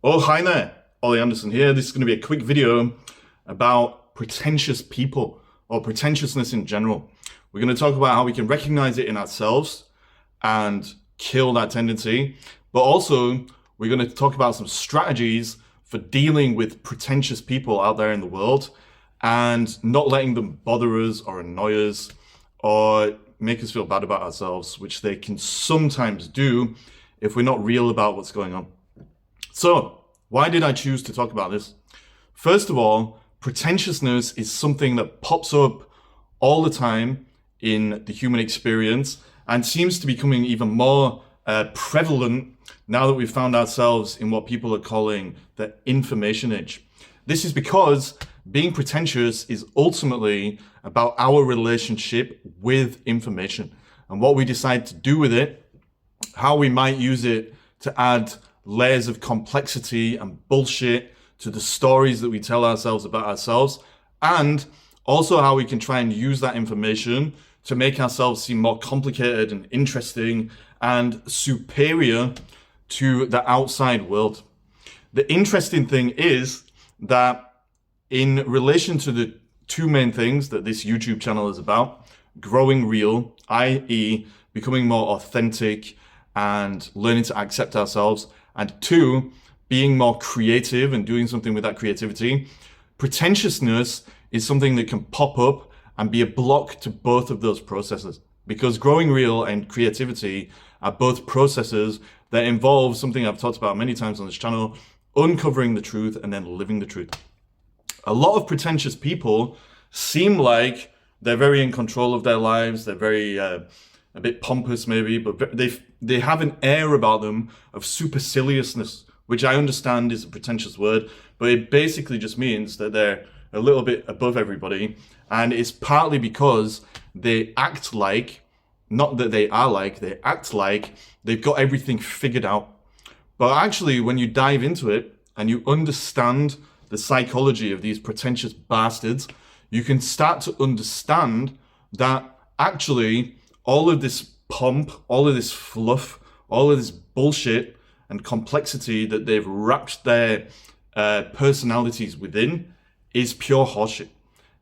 Oh, hi there, Ollie Anderson here. This is going to be a quick video about pretentious people or pretentiousness in general. We're going to talk about how we can recognize it in ourselves and kill that tendency, but also we're going to talk about some strategies for dealing with pretentious people out there in the world and not letting them bother us or annoy us or make us feel bad about ourselves, which they can sometimes do if we're not real about what's going on. So, why did I choose to talk about this? First of all, pretentiousness is something that pops up all the time in the human experience and seems to be becoming even more prevalent now that we've found ourselves in what people are calling the information age. This is because being pretentious is ultimately about our relationship with information and what we decide to do with it, how we might use it to add layers of complexity and bullshit to the stories that we tell ourselves about ourselves, and also how we can try and use that information to make ourselves seem more complicated and interesting and superior to the outside world. The interesting thing is that in relation to the two main things that this YouTube channel is about, growing real, i.e. becoming more authentic and learning to accept ourselves, and two, being more creative and doing something with that creativity, pretentiousness is something that can pop up and be a block to both of those processes. Because growing real and creativity are both processes that involve something I've talked about many times on this channel, uncovering the truth and then living the truth. A lot of pretentious people seem like they're very in control of their lives, they're very a bit pompous maybe, but they have an air about them of superciliousness, which I understand is a pretentious word, but it basically just means that they're a little bit above everybody. And it's partly because they act like, not that they are like, they act like they've got everything figured out. But actually, when you dive into it and you understand the psychology of these pretentious bastards, you can start to understand that actually all of this pomp, all of this fluff, all of this bullshit and complexity that they've wrapped their personalities within is pure horseshit.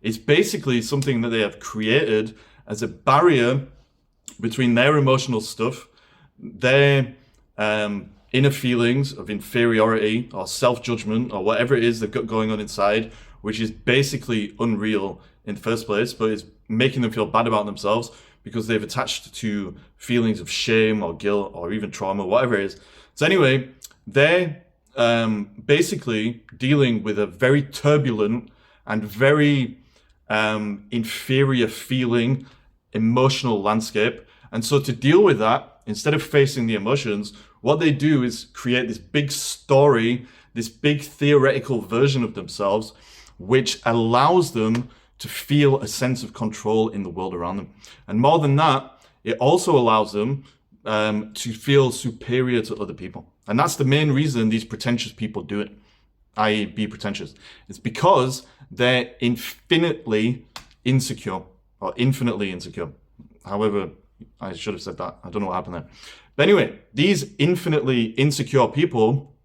It's basically something that they have created as a barrier between their emotional stuff, their inner feelings of inferiority or self-judgment or whatever it is they've got going on inside, which is basically unreal in the first place, but is making them feel bad about themselves because they've attached to feelings of shame or guilt or even trauma, whatever it is. So anyway, they're basically dealing with a very turbulent and very inferior feeling emotional landscape. And so to deal with that, instead of facing the emotions, what they do is create this big story, this big theoretical version of themselves, which allows them to feel a sense of control in the world around them. And more than that, it also allows them to feel superior to other people. And that's the main reason these pretentious people do it, i.e. be pretentious. It's because they're infinitely insecure or infinitely insecure. However, I should have said that. I don't know what happened there. But anyway, these infinitely insecure people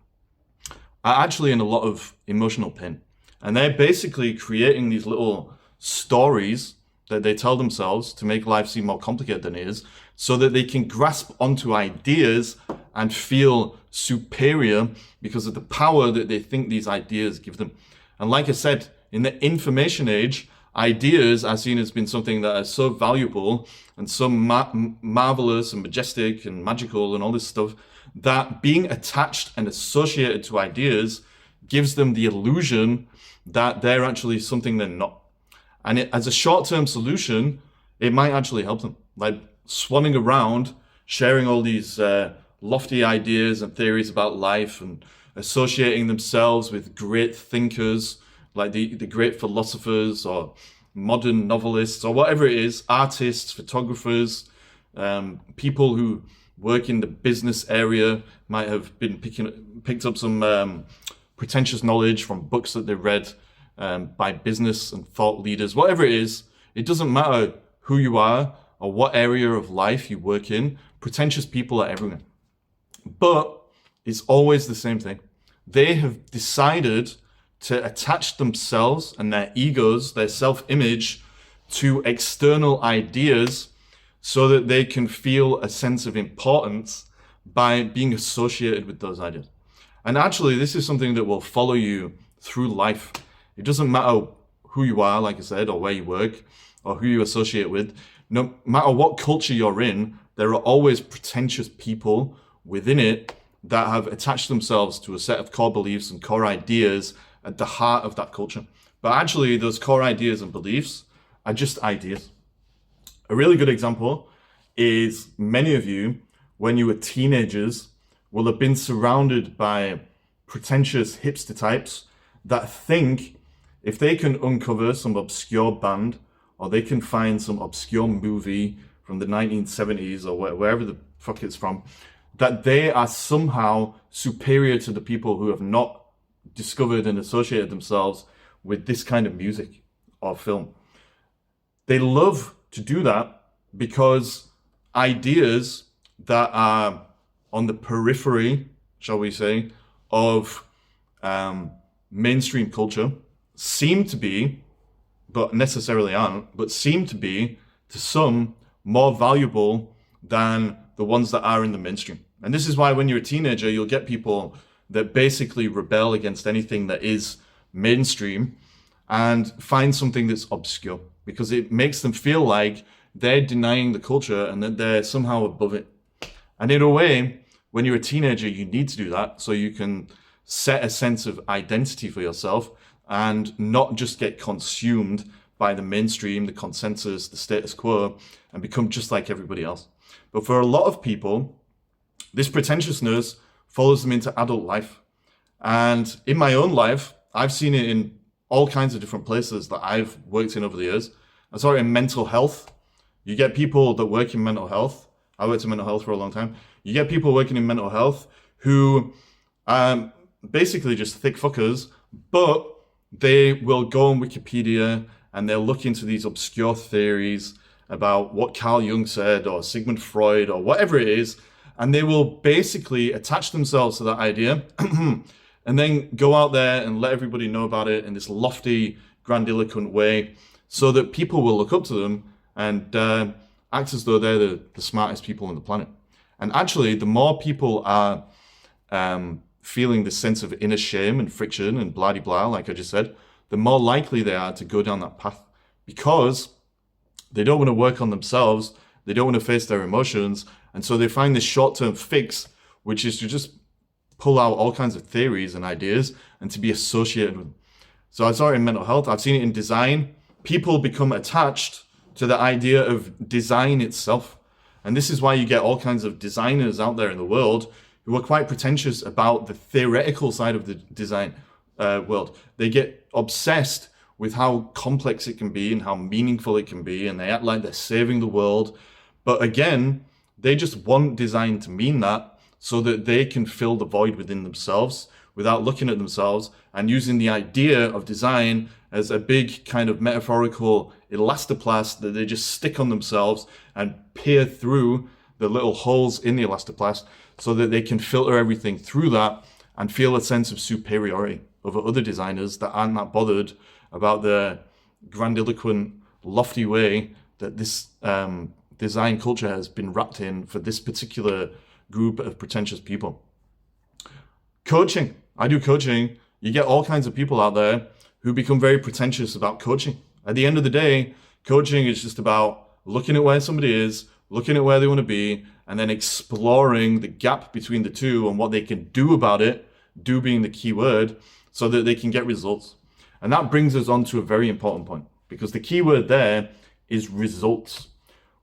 are actually in a lot of emotional pain. And they're basically creating these little stories that they tell themselves to make life seem more complicated than it is, so that they can grasp onto ideas and feel superior because of the power that they think these ideas give them. And like I said, in the information age, ideas are seen as being something that are so valuable and so marvelous and majestic and magical and all this stuff, that being attached and associated to ideas gives them the illusion that they're actually something they're not. And as a short-term solution, it might actually help them. Like swanning around, sharing all these lofty ideas and theories about life and associating themselves with great thinkers, like the great philosophers or modern novelists or whatever it is, artists, photographers, people who work in the business area might have been picked up some pretentious knowledge from books that they read by business and thought leaders, whatever it is. It doesn't matter who you are or what area of life you work in. Pretentious people are everywhere. But it's always the same thing. they have decided to attach themselves and their egos, their self-image, to external ideas so that they can feel a sense of importance by being associated with those ideas. And actually, this is something that will follow you through life. It doesn't matter who you are, like I said, or where you work, or who you associate with. No matter what culture you're in, there are always pretentious people within it that have attached themselves to a set of core beliefs and core ideas at the heart of that culture. But actually, those core ideas and beliefs are just ideas. A really good example is many of you, when you were teenagers, will have been surrounded by pretentious hipster types that think if they can uncover some obscure band, or they can find some obscure movie from the 1970s or wherever the fuck it's from, that they are somehow superior to the people who have not discovered and associated themselves with this kind of music or film. They love to do that because ideas that are on the periphery, shall we say, of mainstream culture seem to be, but necessarily aren't, but seem to be, to some, more valuable than the ones that are in the mainstream. And this is why when you're a teenager, you'll get people that basically rebel against anything that is mainstream and find something that's obscure, because it makes them feel like they're denying the culture and that they're somehow above it. And in a way, when you're a teenager, you need to do that so you can set a sense of identity for yourself and not just get consumed by the mainstream, the consensus, the status quo, and become just like everybody else. But for a lot of people, this pretentiousness follows them into adult life. And in my own life, I've seen it in all kinds of different places that I've worked in over the years. I saw it in mental health. You get people that work in mental health. I worked in mental health for a long time. You get people working in mental health who basically just thick fuckers, but they will go on Wikipedia and they'll look into these obscure theories about what Carl Jung said or Sigmund Freud or whatever it is, and they will basically attach themselves to that idea and then go out there and let everybody know about it in this lofty, grandiloquent way so that people will look up to them and act as though they're the smartest people on the planet. And actually, the more people are feeling this sense of inner shame and friction and blah-de-blah, like I just said, the more likely they are to go down that path, because they don't want to work on themselves, they don't want to face their emotions, and so they find this short-term fix, which is to just pull out all kinds of theories and ideas and to be associated with them. So I saw it in mental health, I've seen it in design. People become attached to the idea of design itself. And this is why you get all kinds of designers out there in the world who are quite pretentious about the theoretical side of the design world. They get obsessed with how complex it can be and how meaningful it can be, and they act like they're saving the world. But again, they just want design to mean that so that they can fill the void within themselves without looking at themselves and using the idea of design as a big kind of metaphorical elastoplast that they just stick on themselves and peer through the little holes in the elastoplast so that they can filter everything through that and feel a sense of superiority over other designers that aren't that bothered about the grandiloquent, lofty way that this design culture has been wrapped in for this particular group of pretentious people. Coaching. I do coaching. You get all kinds of people out there who become very pretentious about coaching. At the end of the day, coaching is just about looking at where somebody is, looking at where they want to be, and then exploring the gap between the two and what they can do about it, do being the key word, so that they can get results. And that brings us on to a very important point, because the key word there is results.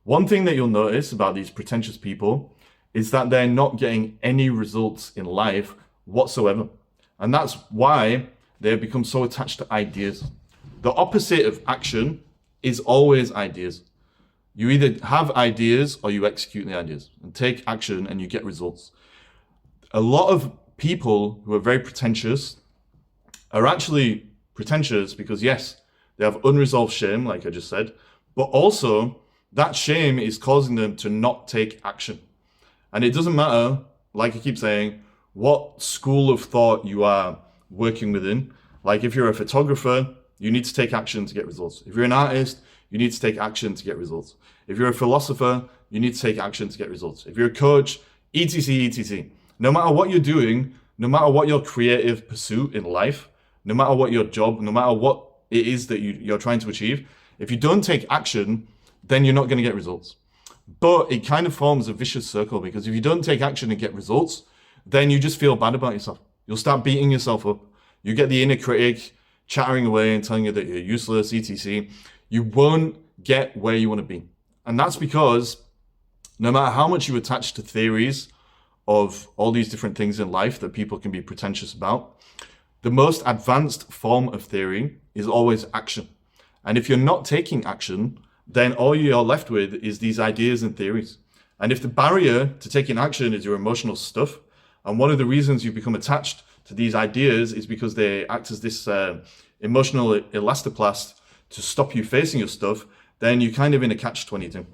One thing that you'll notice about these pretentious people is that they're not getting any results in life whatsoever. And that's why they've become so attached to ideas. The opposite of action is always ideas. You either have ideas or you execute the ideas and take action and you get results. A lot of people who are very pretentious are actually pretentious because, yes, they have unresolved shame, like I just said, but also that shame is causing them to not take action. And it doesn't matter, like I keep saying, what school of thought you are working within. Like if you're a photographer, you need to take action to get results. If you're an artist, you need to take action to get results. If you're a philosopher, you need to take action to get results. If you're a coach, etc, etc. No matter what you're doing, no matter what your creative pursuit in life, no matter what your job, no matter what it is that you're trying to achieve, if you don't take action, then you're not going to get results. But it kind of forms a vicious circle, because if you don't take action and get results, then you just feel bad about yourself. You'll start beating yourself up. You get the inner critic chattering away and telling you that you're useless, etc. You won't get where you want to be. And that's because no matter how much you attach to theories of all these different things in life that people can be pretentious about, the most advanced form of theory is always action. And if you're not taking action, then all you're left with is these ideas and theories. And if the barrier to taking action is your emotional stuff, and one of the reasons you become attached to these ideas is because they act as this emotional elastoplast to stop you facing your stuff, then you're kind of in a catch-22.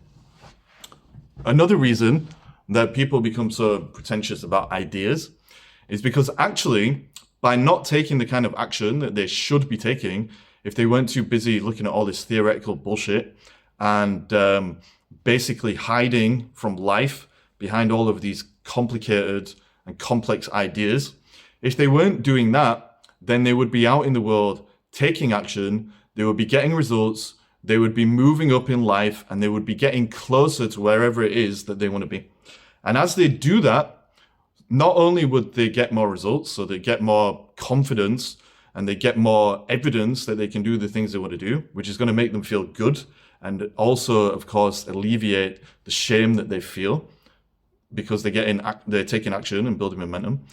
Another reason that people become so pretentious about ideas is because actually, by not taking the kind of action that they should be taking, if they weren't too busy looking at all this theoretical bullshit and basically hiding from life behind all of these complicated and complex ideas, if they weren't doing that, then they would be out in the world taking action, they would be getting results, they would be moving up in life, and they would be getting closer to wherever it is that they want to be. And as they do that, not only would they get more results, so they get more confidence and they get more evidence that they can do the things they want to do, which is going to make them feel good and also, of course, alleviate the shame that they feel because they're taking action and building momentum.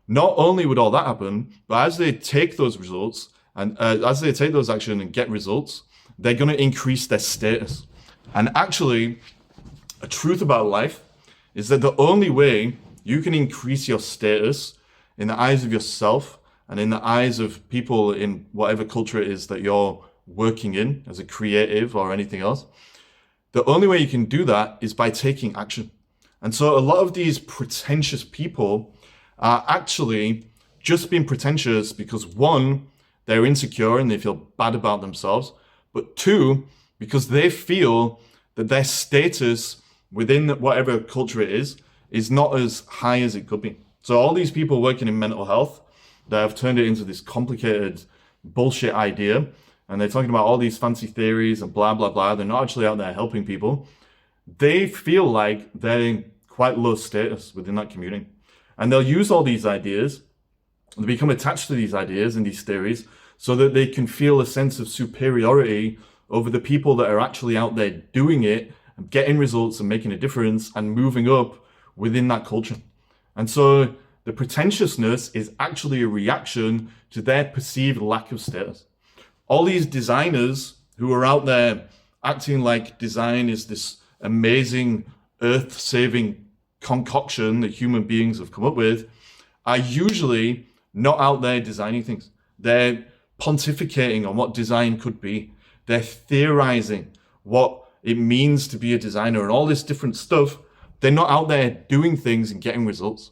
Not only would all that happen, but as they take those results and as they take those action and get results, they're going to increase their status. And actually, a truth about life is that the only way you can increase your status in the eyes of yourself and in the eyes of people in whatever culture it is that you're working in as a creative or anything else, the only way you can do that is by taking action. And so a lot of these pretentious people are actually just being pretentious because, one, they're insecure and they feel bad about themselves, but two, because they feel that their status within whatever culture it is not as high as it could be. So all these people working in mental health that have turned it into this complicated bullshit idea, and they're talking about all these fancy theories and blah, blah, blah. They're not actually out there helping people. They feel like they're quite low status within that community. And they'll use all these ideas, they become attached to these ideas and these theories so that they can feel a sense of superiority over the people that are actually out there doing it and getting results and making a difference and moving up within that culture. And so the pretentiousness is actually a reaction to their perceived lack of status. All these designers who are out there acting like design is this amazing earth-saving concoction that human beings have come up with are usually not out there designing things. They're pontificating on what design could be. They're theorizing what it means to be a designer and all this different stuff. They're not out there doing things and getting results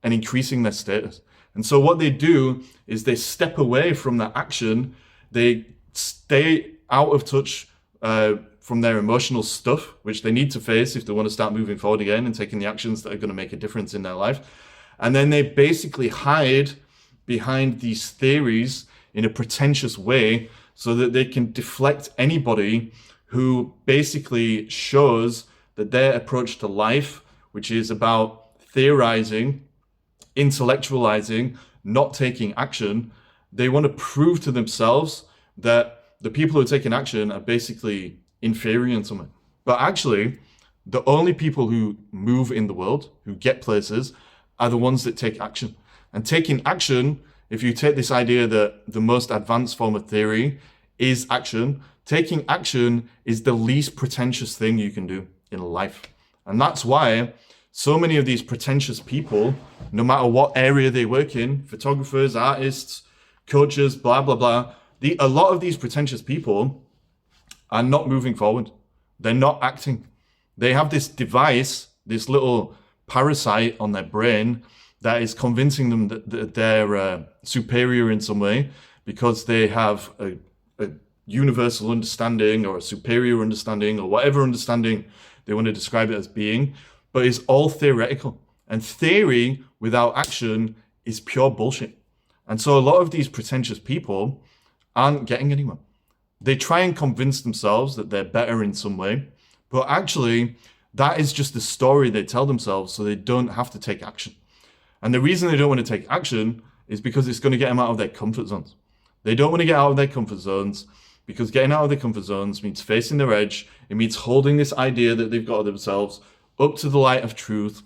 and increasing their status. And so what they do is they step away from that action. They stay out of touch from their emotional stuff, which they need to face if they want to start moving forward again and taking the actions that are going to make a difference in their life. And then they basically hide behind these theories in a pretentious way so that they can deflect anybody who basically shows that their approach to life, which is about theorizing, intellectualizing, not taking action, they want to prove to themselves that the people who are taking action are basically inferior in some way. But actually, the only people who move in the world, who get places, are the ones that take action. And taking action, if you take this idea that the most advanced form of theory is action, taking action is the least pretentious thing you can do in life. And that's why so many of these pretentious people, no matter what area they work in, photographers, artists, coaches, blah, blah, blah, a lot of these pretentious people are not moving forward. They're not acting. They have this device, this little parasite on their brain that is convincing them that they're superior in some way because they have a universal understanding or a superior understanding or whatever understanding they want to describe it as being, but it's all theoretical. And theory without action is pure bullshit. And so a lot of these pretentious people aren't getting anywhere. They try and convince themselves that they're better in some way, but actually that is just the story they tell themselves so they don't have to take action. And the reason they don't want to take action is because it's going to get them out of their comfort zones. They don't want to get out of their comfort zones because getting out of their comfort zones means facing their edge. It means holding this idea that they've got of themselves up to the light of truth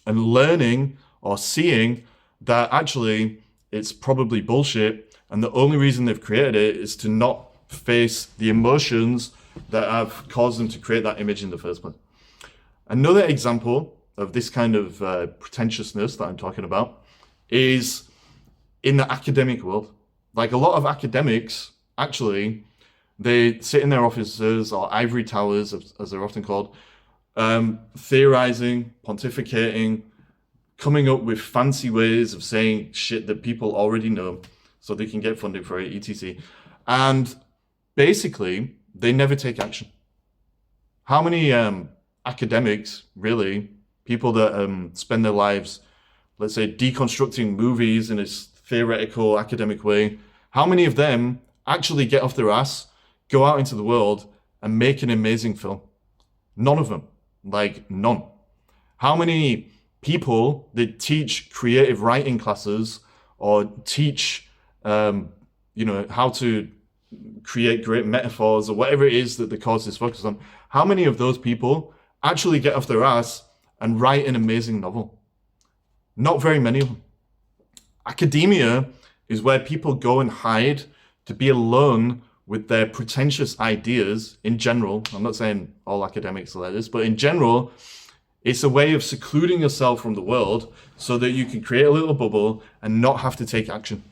and learning or seeing that actually it's probably bullshit. And the only reason they've created it is to not face the emotions that have caused them to create that image in the first place. Another example of this kind of pretentiousness that I'm talking about is in the academic world. Like a lot of academics, actually, they sit in their offices or ivory towers, as they're often called, theorizing, pontificating, coming up with fancy ways of saying shit that people already know so they can get funding for it, etc. And basically, they never take action. How many academics, really, people that spend their lives, let's say, deconstructing movies in a theoretical, academic way, how many of them actually get off their ass, go out into the world, and make an amazing film? None of them. Like, none. How many people that teach creative writing classes or teach, how to create great metaphors or whatever it is that the course is focused on, how many of those people actually get off their ass and write an amazing novel? Not very many of them. Academia is where people go and hide to be alone with their pretentious ideas in general. I'm not saying all academics are like this, but in general, it's a way of secluding yourself from the world so that you can create a little bubble and not have to take action.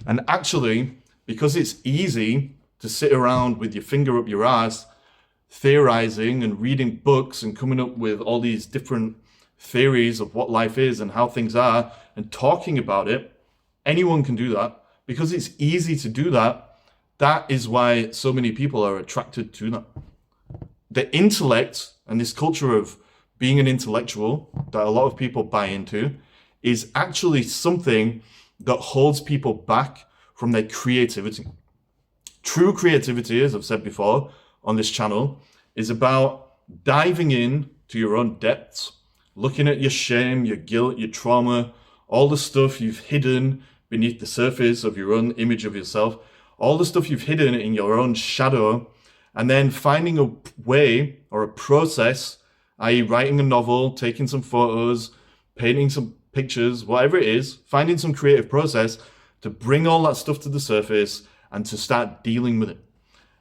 And actually, because it's easy to sit around with your finger up your ass, theorizing and reading books and coming up with all these different theories of what life is and how things are and talking about it, anyone can do that. Because it's easy to do that, that is why so many people are attracted to that. The intellect and this culture of being an intellectual that a lot of people buy into is actually something that holds people back from their creativity. True creativity, as I've said before on this channel, is about diving in to your own depths, looking at your shame, your guilt, your trauma, all the stuff you've hidden beneath the surface of your own image of yourself, all the stuff you've hidden in your own shadow, and then finding a way or a process, i.e. writing a novel, taking some photos, painting some pictures, whatever it is, finding some creative process to bring all that stuff to the surface and to start dealing with it.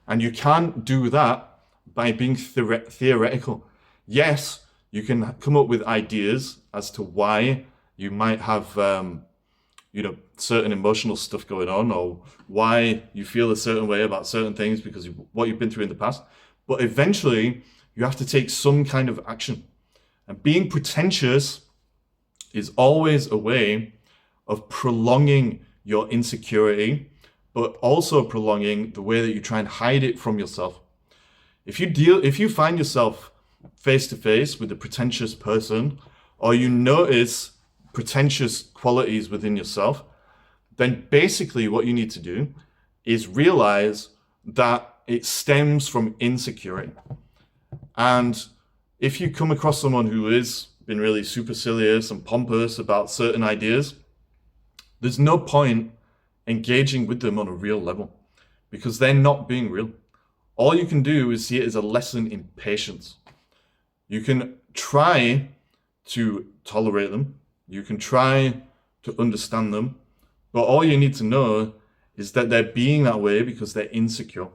And you can't do that by being theoretical. Yes, you can come up with ideas as to why you might have, certain emotional stuff going on, or why you feel a certain way about certain things because of what you've been through in the past. But eventually, you have to take some kind of action. And being pretentious is always a way of prolonging your insecurity, but also prolonging the way that you try and hide it from yourself. If you find yourself face to face with a pretentious person, or you notice pretentious qualities within yourself, then basically what you need to do is realize that it stems from insecurity. And if you come across someone who has been really supercilious and pompous about certain ideas, there's no point engaging with them on a real level because they're not being real. All you can do is see it as a lesson in patience. You can try to tolerate them. You can try to understand them. But all you need to know is that they're being that way because they're insecure.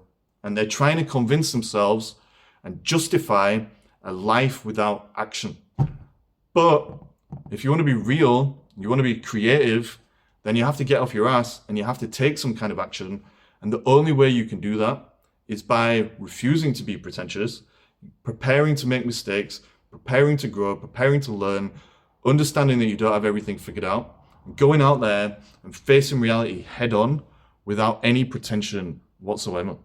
And they're trying to convince themselves and justify a life without action. But if you want to be real, you want to be creative, then you have to get off your ass and you have to take some kind of action. And the only way you can do that is by refusing to be pretentious, preparing to make mistakes, preparing to grow, preparing to learn, understanding that you don't have everything figured out, going out there and facing reality head on without any pretension whatsoever.